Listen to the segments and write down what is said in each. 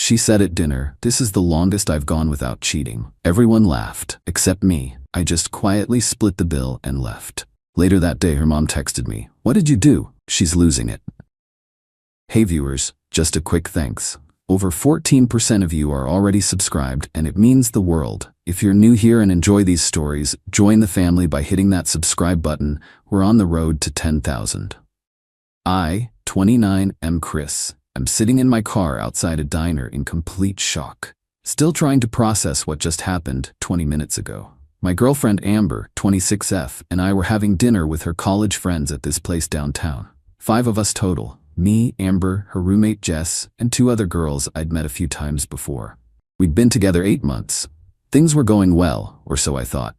She said at dinner, "This is the longest I've gone without cheating." Everyone laughed, except me. I just quietly split the bill and left. Later that day, her mom texted me, "What did you do?" She's losing it. Hey viewers, just a quick thanks. Over 14% of you are already subscribed, and it means the world. If you're new here and enjoy these stories, join the family by hitting that subscribe button. We're on the road to 10,000. I, 29, am Chris. I'm sitting in my car outside a diner in complete shock, still trying to process what just happened 20 minutes ago. My girlfriend Amber, 26F, and I were having dinner with her college friends at this place downtown. 5 of us total. Me, Amber, her roommate Jess, and 2 other girls I'd met a few times before. We'd been together 8 months. Things were going well, or so I thought.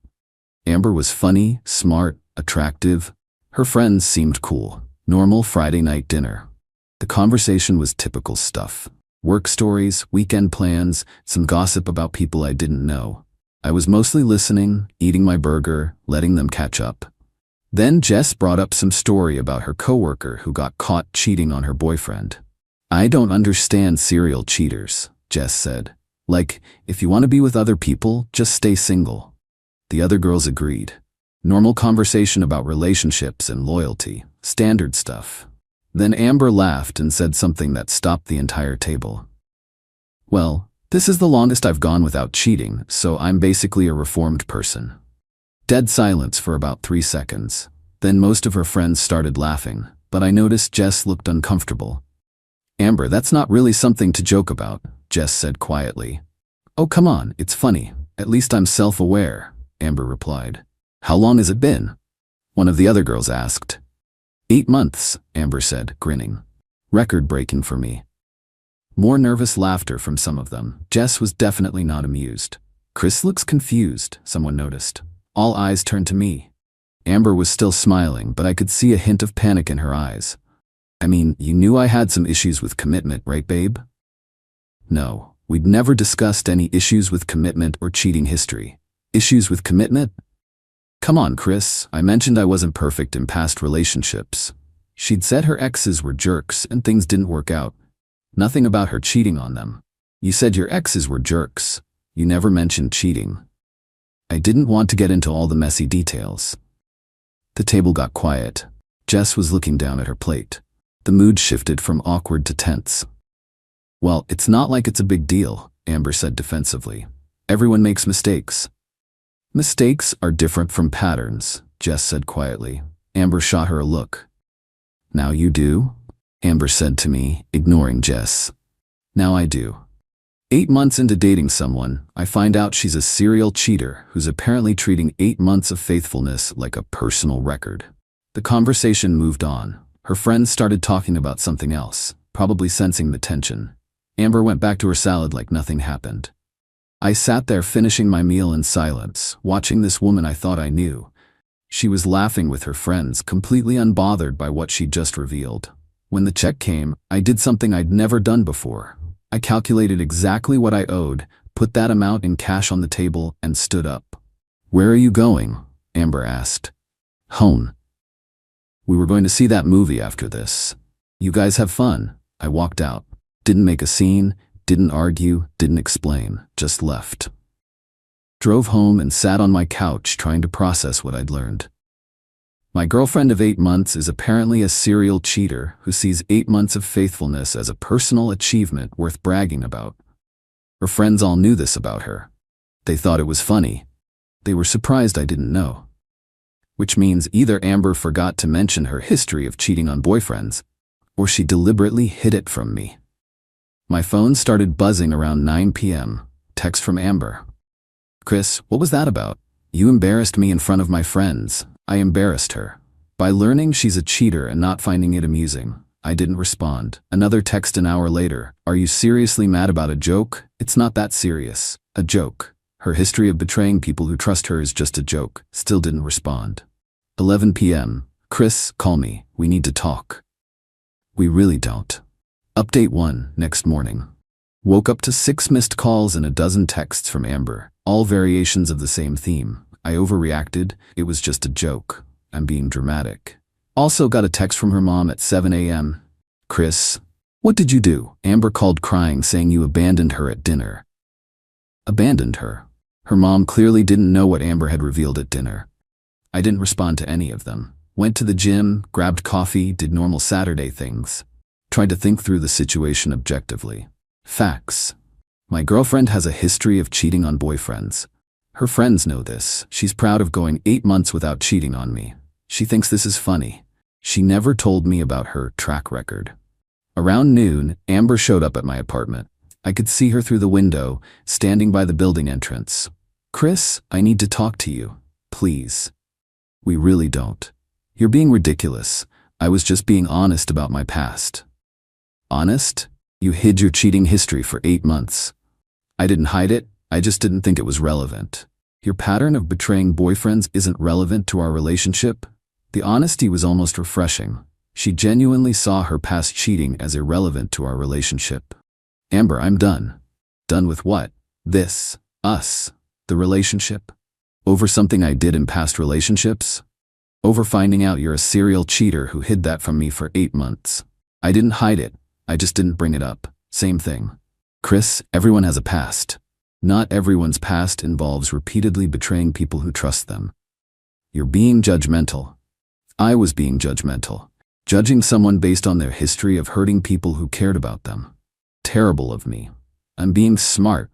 Amber was funny, smart, attractive. Her friends seemed cool. Normal Friday night dinner. The conversation was typical stuff. Work stories, weekend plans, some gossip about people I didn't know. I was mostly listening, eating my burger, letting them catch up. Then Jess brought up some story about her coworker who got caught cheating on her boyfriend. "I don't understand serial cheaters," Jess said. "Like, if you want to be with other people, just stay single." The other girls agreed. Normal conversation about relationships and loyalty, standard stuff. Then Amber laughed and said something that stopped the entire table. "Well, this is the longest I've gone without cheating, so I'm basically a reformed person." Dead silence for about 3 seconds. Then most of her friends started laughing, but I noticed Jess looked uncomfortable. "Amber, that's not really something to joke about," Jess said quietly. "Oh, come on, it's funny. At least I'm self-aware," Amber replied. "How long has it been?" one of the other girls asked. 8 months, Amber said, grinning. Record-breaking for me. More nervous laughter from some of them. Jess was definitely not amused. "Chris looks confused," someone noticed. All eyes turned to me. Amber was still smiling, but I could see a hint of panic in her eyes. "I mean, you knew I had some issues with commitment, right, babe?" No, we'd never discussed any issues with commitment or cheating history. Issues with commitment? "Come on, Chris, I mentioned I wasn't perfect in past relationships." She'd said her exes were jerks and things didn't work out. Nothing about her cheating on them. "You said your exes were jerks. You never mentioned cheating." I didn't want to get into all the messy details. The table got quiet. Jess was looking down at her plate. The mood shifted from awkward to tense. "Well, it's not like it's a big deal," Amber said defensively. "Everyone makes mistakes." "Mistakes are different from patterns," Jess said quietly. Amber shot her a look. "Now you do?" Amber said to me, ignoring Jess. "Now I do." 8 months into dating someone, I find out she's a serial cheater who's apparently treating 8 months of faithfulness like a personal record. The conversation moved on. Her friends started talking about something else, probably sensing the tension. Amber went back to her salad like nothing happened. I sat there finishing my meal in silence, watching this woman I thought I knew. She was laughing with her friends, completely unbothered by what she'd just revealed. When the check came, I did something I'd never done before. I calculated exactly what I owed, put that amount in cash on the table, and stood up. "Where are you going?" Amber asked. "Home. We were going to see that movie after this. You guys have fun." I walked out. Didn't make a scene, didn't argue, didn't explain, just left. Drove home and sat on my couch trying to process what I'd learned. My girlfriend of 8 months is apparently a serial cheater who sees 8 months of faithfulness as a personal achievement worth bragging about. Her friends all knew this about her. They thought it was funny. They were surprised I didn't know. Which means either Amber forgot to mention her history of cheating on boyfriends, or she deliberately hid it from me. My phone started buzzing around 9 p.m. Text from Amber. "Chris, what was that about? You embarrassed me in front of my friends." I embarrassed her. By learning she's a cheater and not finding it amusing, I didn't respond. Another text an hour later. "Are you seriously mad about a joke? It's not that serious." A joke. Her history of betraying people who trust her is just a joke. Still didn't respond. 11 p.m. "Chris, call me. We need to talk." "We really don't." Update 1, next morning. Woke up to 6 missed calls and a dozen texts from Amber, all variations of the same theme. I overreacted. It was just a joke. I'm being dramatic. Also got a text from her mom at 7 a.m. "Chris, What did you do? Amber called crying, saying you abandoned her at dinner. Abandoned her? Her mom clearly didn't know what Amber had revealed at dinner. I didn't respond to any of them. Went to the gym, grabbed coffee, did normal Saturday things. Tried to think through the situation objectively. Facts. My girlfriend has a history of cheating on boyfriends. Her friends know this. She's proud of going 8 months without cheating on me. She thinks this is funny. She never told me about her track record. Around noon, Amber showed up at my apartment. I could see her through the window, standing by the building entrance. Chris, I need to talk to you. Please. We really don't. You're being ridiculous. I was just being honest about my past. Honest? You hid your cheating history for 8 months. I didn't hide it, I just didn't think it was relevant. Your pattern of betraying boyfriends isn't relevant to our relationship? The honesty was almost refreshing. She genuinely saw her past cheating as irrelevant to our relationship. Amber, I'm done. Done with what? This. Us. The relationship? Over something I did in past relationships? Over finding out you're a serial cheater who hid that from me for 8 months. I didn't hide it, I just didn't bring it up. Same thing. Chris, everyone has a past. Not everyone's past involves repeatedly betraying people who trust them. You're being judgmental. I was being judgmental. Judging someone based on their history of hurting people who cared about them. Terrible of me. I'm being smart.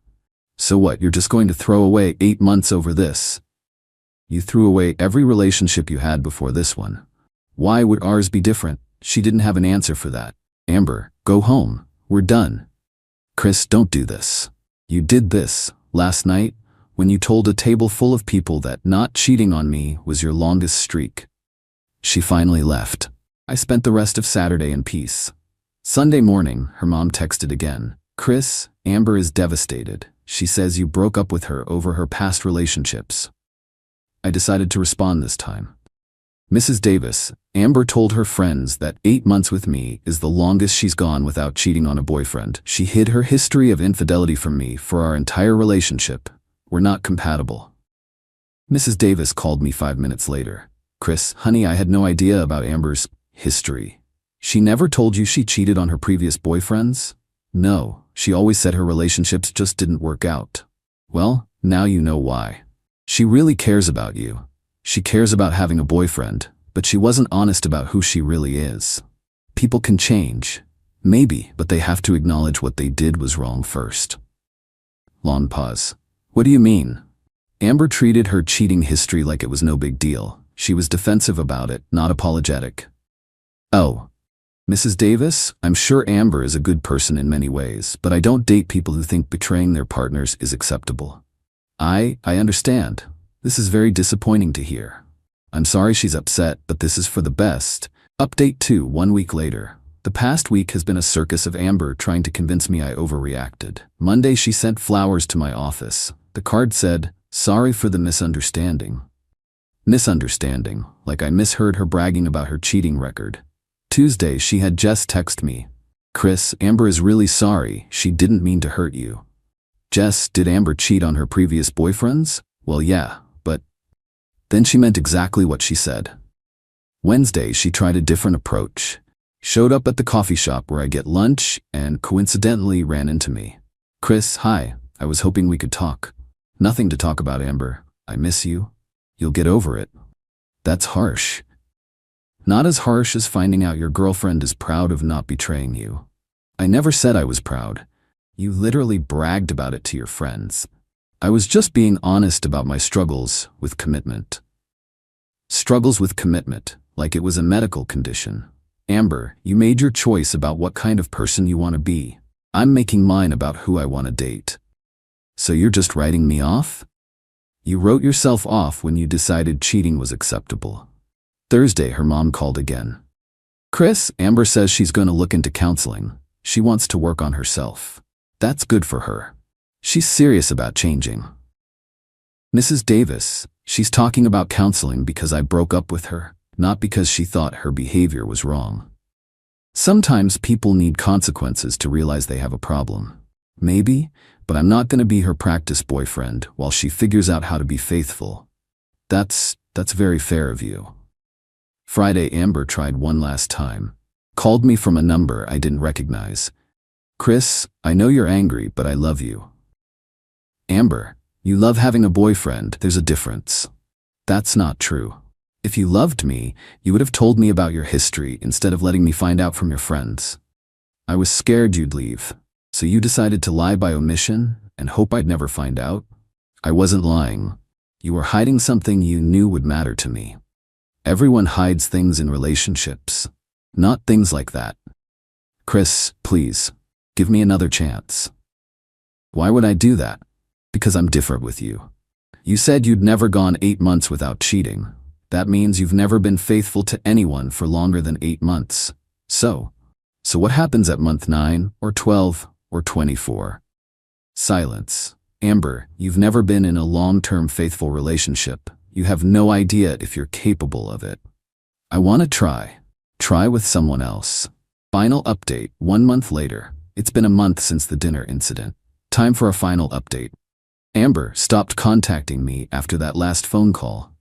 So what, you're just going to throw away 8 months over this? You threw away every relationship you had before this one. Why would ours be different? She didn't have an answer for that. Amber, go home. We're done. Chris, don't do this. You did this last night when you told a table full of people that not cheating on me was your longest streak. She finally left. I spent the rest of Saturday in peace. Sunday morning, her mom texted again. Chris, Amber is devastated. She says you broke up with her over her past relationships. I decided to respond this time. Mrs. Davis, Amber told her friends that 8 months with me is the longest she's gone without cheating on a boyfriend. She hid her history of infidelity from me for our entire relationship. We're not compatible. Mrs. Davis called me 5 minutes later. Chris, honey, I had no idea about Amber's history. She never told you she cheated on her previous boyfriends? No, she always said her relationships just didn't work out. Well, now you know why. She really cares about you. She cares about having a boyfriend, but she wasn't honest about who she really is. People can change. Maybe, but they have to acknowledge what they did was wrong first. Long pause. What do you mean? Amber treated her cheating history like it was no big deal. She was defensive about it, not apologetic. Oh. Mrs. Davis, I'm sure Amber is a good person in many ways, but I don't date people who think betraying their partners is acceptable. I understand. This is very disappointing to hear. I'm sorry she's upset, but this is for the best. Update 2, 1 week later. The past week has been a circus of Amber trying to convince me I overreacted. Monday she sent flowers to my office. The card said, sorry for the misunderstanding. Misunderstanding, like I misheard her bragging about her cheating record. Tuesday she had Jess text me. Chris, Amber is really sorry, she didn't mean to hurt you. Jess, did Amber cheat on her previous boyfriends? Well, yeah, but... Then she meant exactly what she said. Wednesday she tried a different approach. Showed up at the coffee shop where I get lunch and coincidentally ran into me. Chris, hi, I was hoping we could talk. Nothing to talk about, Amber. I miss you. You'll get over it. That's harsh. Not as harsh as finding out your girlfriend is proud of not betraying you. I never said I was proud. You literally bragged about it to your friends. I was just being honest about my struggles with commitment. Struggles with commitment, like it was a medical condition. Amber, you made your choice about what kind of person you want to be. I'm making mine about who I want to date. So you're just writing me off? You wrote yourself off when you decided cheating was acceptable. Thursday, her mom called again. Chris, Amber says she's going to look into counseling. She wants to work on herself. That's good for her. She's serious about changing. Mrs. Davis, she's talking about counseling because I broke up with her, not because she thought her behavior was wrong. Sometimes people need consequences to realize they have a problem. Maybe, but I'm not going to be her practice boyfriend while she figures out how to be faithful. That's very fair of you. Friday, Amber tried one last time. Called me from a number I didn't recognize. Chris, I know you're angry, but I love you. Amber, you love having a boyfriend, there's a difference. That's not true. If you loved me, you would have told me about your history instead of letting me find out from your friends. I was scared you'd leave, so you decided to lie by omission and hope I'd never find out? I wasn't lying. You were hiding something you knew would matter to me. Everyone hides things in relationships, not things like that. Chris, please, give me another chance. Why would I do that? Because I'm different with you. You said you'd never gone 8 months without cheating. That means you've never been faithful to anyone for longer than 8 months. So what happens at month 9 or 12 or 24? Silence. Amber, you've never been in a long-term faithful relationship. You have no idea if you're capable of it. I want to try. Try with someone else. Final update, 1 month later. It's been a month since the dinner incident. Time for a final update. Amber stopped contacting me after that last phone call.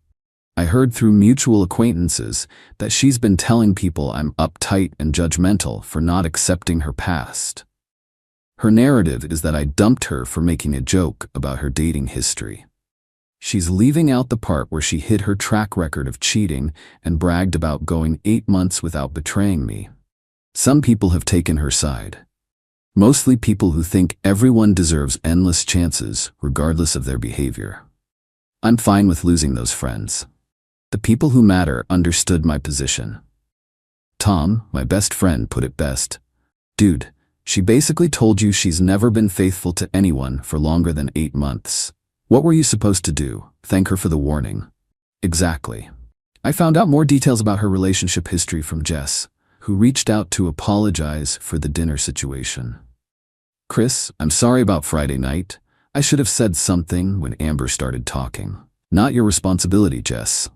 I heard through mutual acquaintances that she's been telling people I'm uptight and judgmental for not accepting her past. Her narrative is that I dumped her for making a joke about her dating history. She's leaving out the part where she hid her track record of cheating and bragged about going 8 months without betraying me. Some people have taken her side. Mostly people who think everyone deserves endless chances regardless of their behavior. I'm fine with losing those friends. The people who matter understood my position. Tom, my best friend, put it best. Dude, she basically told you she's never been faithful to anyone for longer than 8 months. What were you supposed to do? Thank her for the warning? Exactly. I found out more details about her relationship history from Jess, who reached out to apologize for the dinner situation. Chris, I'm sorry about Friday night. I should have said something when Amber started talking. Not your responsibility, Jess.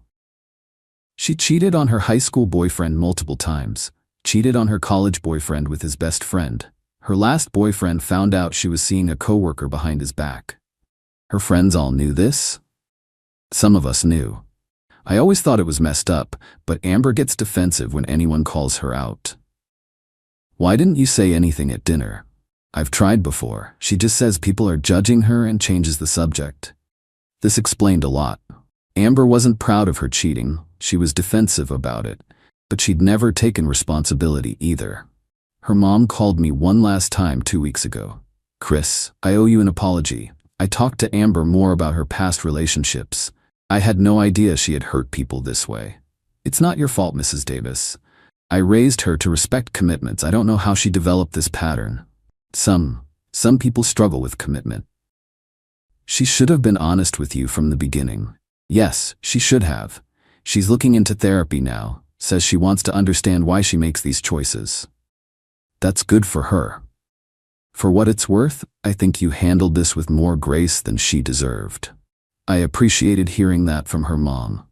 She cheated on her high school boyfriend multiple times, cheated on her college boyfriend with his best friend. Her last boyfriend found out she was seeing a coworker behind his back. Her friends all knew this? Some of us knew. I always thought it was messed up, but Amber gets defensive when anyone calls her out. Why didn't you say anything at dinner? I've tried before. She just says people are judging her and changes the subject. This explained a lot. Amber wasn't proud of her cheating. She was defensive about it, but she'd never taken responsibility either. Her mom called me one last time 2 weeks ago. Chris, I owe you an apology. I talked to Amber more about her past relationships. I had no idea she had hurt people this way. It's not your fault, Mrs. Davis. I raised her to respect commitments. I don't know how she developed this pattern. Some people struggle with commitment. She should have been honest with you from the beginning. Yes, she should have. She's looking into therapy now, says she wants to understand why she makes these choices. That's good for her. For what it's worth, I think you handled this with more grace than she deserved. I appreciated hearing that from her mom.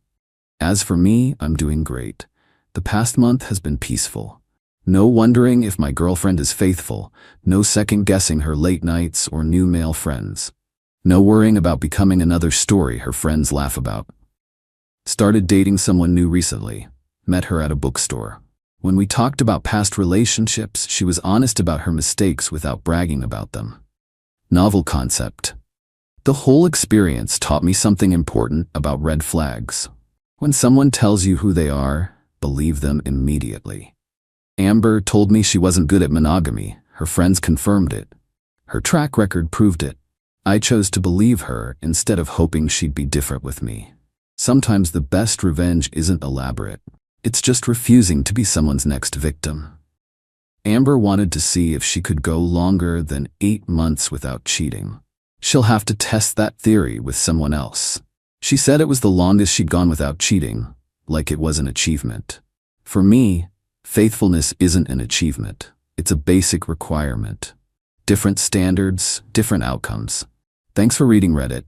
As for me, I'm doing great. The past month has been peaceful. No wondering if my girlfriend is faithful, no second-guessing her late nights or new male friends. No worrying about becoming another story her friends laugh about. Started dating someone new recently. Met her at a bookstore. When we talked about past relationships, she was honest about her mistakes without bragging about them. Novel concept. The whole experience taught me something important about red flags. When someone tells you who they are, believe them immediately. Amber told me she wasn't good at monogamy. Her friends confirmed it. Her track record proved it. I chose to believe her instead of hoping she'd be different with me. Sometimes the best revenge isn't elaborate. It's just refusing to be someone's next victim. Amber wanted to see if she could go longer than 8 months without cheating. She'll have to test that theory with someone else. She said it was the longest she'd gone without cheating, like it was an achievement. For me, faithfulness isn't an achievement. It's a basic requirement. Different standards, different outcomes. Thanks for reading Reddit.